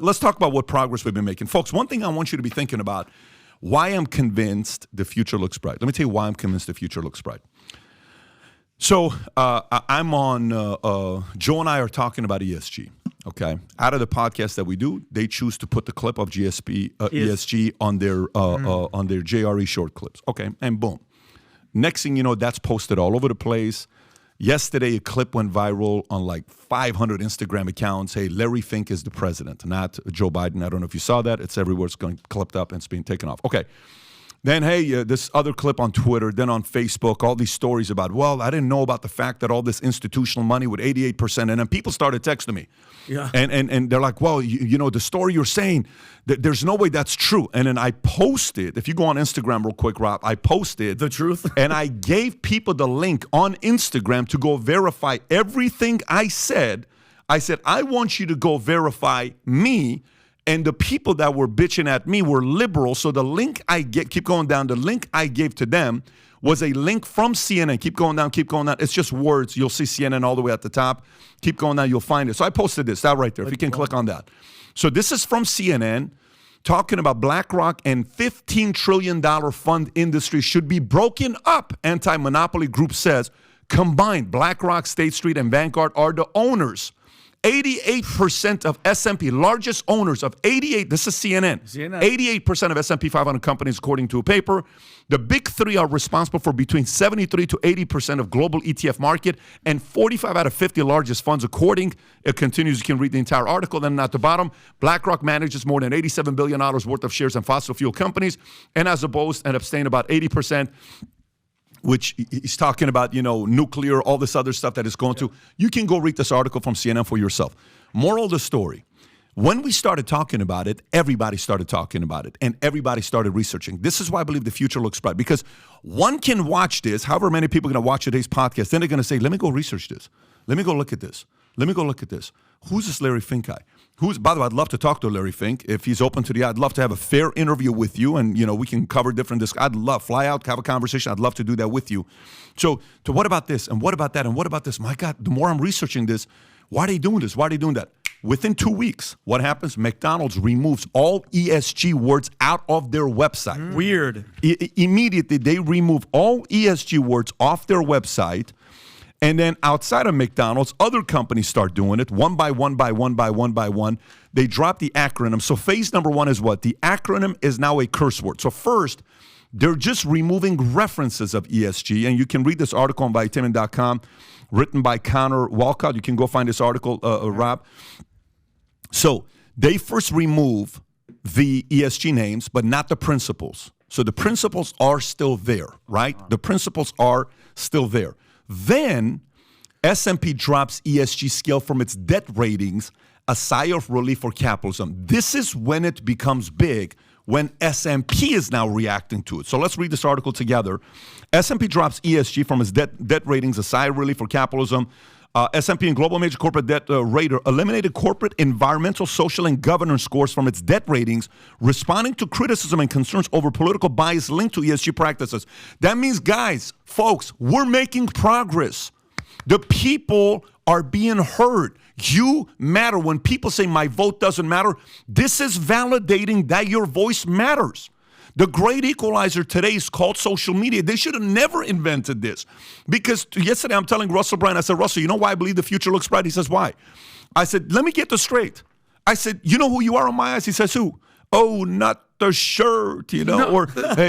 Let's talk about what progress we've been making. Folks, one thing I want you to be thinking about, why I'm convinced the future looks bright. Let me tell you why I'm convinced the future looks bright. So I'm on, Joe and I are talking about ESG, okay? Out of the podcast that we do, they choose to put the clip of ESG on their JRE short clips. Okay, and boom. Next thing you know, that's posted all over the place. Yesterday, a clip went viral on like 500 Instagram accounts. Hey, Larry Fink is the president, not Joe Biden. I don't know if you saw that. It's everywhere. It's going clipped up and it's being taken off. Okay. Then, hey, this other clip on Twitter, then on Facebook, all these stories about, well, I didn't know about the fact that all this institutional money with 88%. And then people started texting me. Yeah. And they're like, well, you know, the story you're saying, there's no way that's true. And then I posted, if you go on Instagram real quick, Rob, I posted. The truth? And I gave people the link on Instagram to go verify everything I said. I said, I want you to go verify me. And the people that were bitching at me were liberal. So the link I get, keep going down, the link I gave to them was a link from CNN. Keep going down, keep going down. It's just words. You'll see CNN all the way at the top. Keep going down, you'll find it. So I posted this, that right there, if you can click on that. So this is from CNN talking about BlackRock and $15 trillion fund industry should be broken up. Anti-monopoly group says combined BlackRock, State Street, and Vanguard are the owners. 88% of S&P, largest owners of 88, this is CNN, 88% of S&P 500 companies, according to a paper. The big three are responsible for between 73 to 80% of global ETF market and 45 out of 50 largest funds, according. It continues, you can read the entire article. Then at the bottom, BlackRock manages more than $87 billion worth of shares in fossil fuel companies and has opposed and abstained about 80%. Which he's talking about, you know, nuclear, all this other stuff that is going to. You can go read this article from CNN for yourself. Moral of the story, when we started talking about it, everybody started talking about it, and everybody started researching. This is why I believe the future looks bright, because one can watch this, however many people are going to watch today's podcast, then they're going to say, let me go research this. Let me go look at this. Let me go look at this. Who's this Larry Fink guy? By the way, I'd love to talk to Larry Fink. If he's open to I'd love to have a fair interview with you, and, you know, we can cover different, I'd love, fly out, have a conversation. I'd love to do that with you. So what about this, and what about that, and what about this? My God, the more I'm researching this, why are they doing this? Why are they doing that? Within 2 weeks, what happens? McDonald's removes all ESG words out of their website. Weird. Immediately, they remove all ESG words off their website. And then outside of McDonald's, other companies start doing it one by one. They drop the acronym. So phase number one is what? The acronym is now a curse word. So first, they're just removing references of ESG. And you can read this article on Valuetainment.com, written by Connor Walcott. You can go find this article, Rob. So they first remove the ESG names, but not the principles. So the principles are still there, right? The principles are still there. Then S&P drops ESG scale from its debt ratings, a sigh of relief for capitalism. This is when it becomes big, when S&P is now reacting to it. So let's read this article together. S&P drops ESG from its debt ratings, a sigh of relief for capitalism. S&P and Global Major Corporate Debt Rater eliminated corporate environmental, social, and governance scores from its debt ratings, responding to criticism and concerns over political bias linked to ESG practices. That means, guys, folks, we're making progress. The people are being heard. You matter. When people say my vote doesn't matter, this is validating that your voice matters. The great equalizer today is called social media. They should have never invented this. Because yesterday I'm telling Russell Brand, I said, Russell, you know why I believe the future looks bright? He says, why? I said, let me get this straight. I said, you know who you are in my eyes? He says, who? Oh, not the shirt, you know, or hey,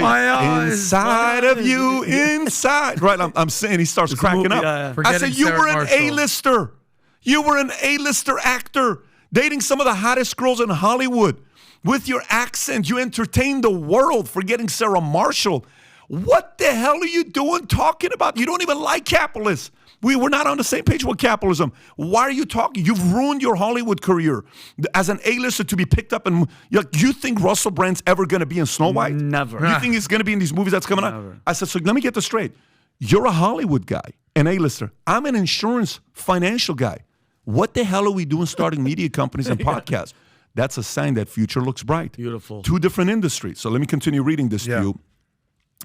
inside of you, inside. Right, I'm saying, he starts cracking up. I said, you were an A-lister. You were an A-lister actor, dating some of the hottest girls in Hollywood. With your accent, you entertain the world, forgetting Sarah Marshall. What the hell are you doing talking about? You don't even like capitalists. We were not on the same page with capitalism. Why are you talking? You've ruined your Hollywood career. As an A-lister to be picked up, and you think Russell Brand's ever going to be in Snow White? Never. You think he's going to be in these movies that's coming out? I said, so let me get this straight. You're a Hollywood guy, an A-lister. I'm an insurance financial guy. What the hell are we doing starting media companies and podcasts? That's a sign that future looks bright. Beautiful. 2 different industries. So let me continue reading this to you,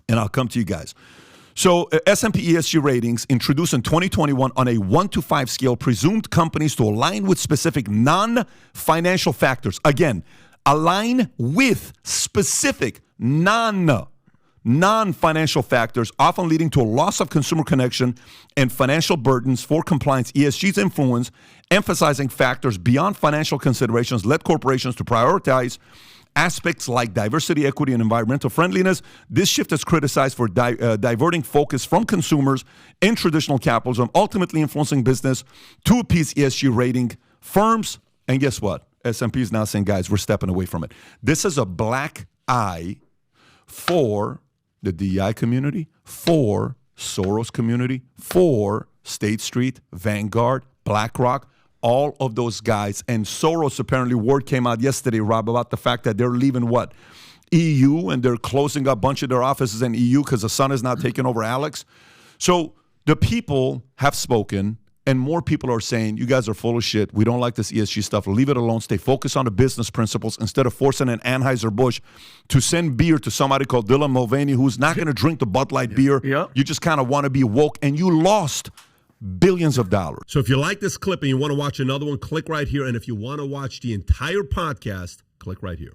and I'll come to you guys. So S&P ESG ratings introduced in 2021 on a 1 to 5 scale presumed companies to align with specific non-financial factors. Again, align with specific non-financial factors, often leading to a loss of consumer connection and financial burdens for compliance. ESG's influence, emphasizing factors beyond financial considerations, led corporations to prioritize aspects like diversity, equity, and environmental friendliness. This shift is criticized for diverting focus from consumers and traditional capitalism, ultimately influencing business to appease ESG rating firms. And guess what? S&P is now saying, guys, we're stepping away from it. This is a black eye for the DEI community, for Soros community, for State Street, Vanguard, BlackRock, all of those guys. And Soros, apparently, word came out yesterday, Rob, about the fact that they're leaving what? EU, and they're closing up a bunch of their offices in EU because the son is now taking over Alex. So the people have spoken, and more people are saying, you guys are full of shit. We don't like this ESG stuff. Leave it alone. Stay focused on the business principles instead of forcing an Anheuser-Busch to send beer to somebody called Dylan Mulvaney who's not going to drink the Bud Light beer. Yeah. You just kind of want to be woke, and you lost billions of dollars. So if you like this clip and you want to watch another one, click right here. And if you want to watch the entire podcast, click right here.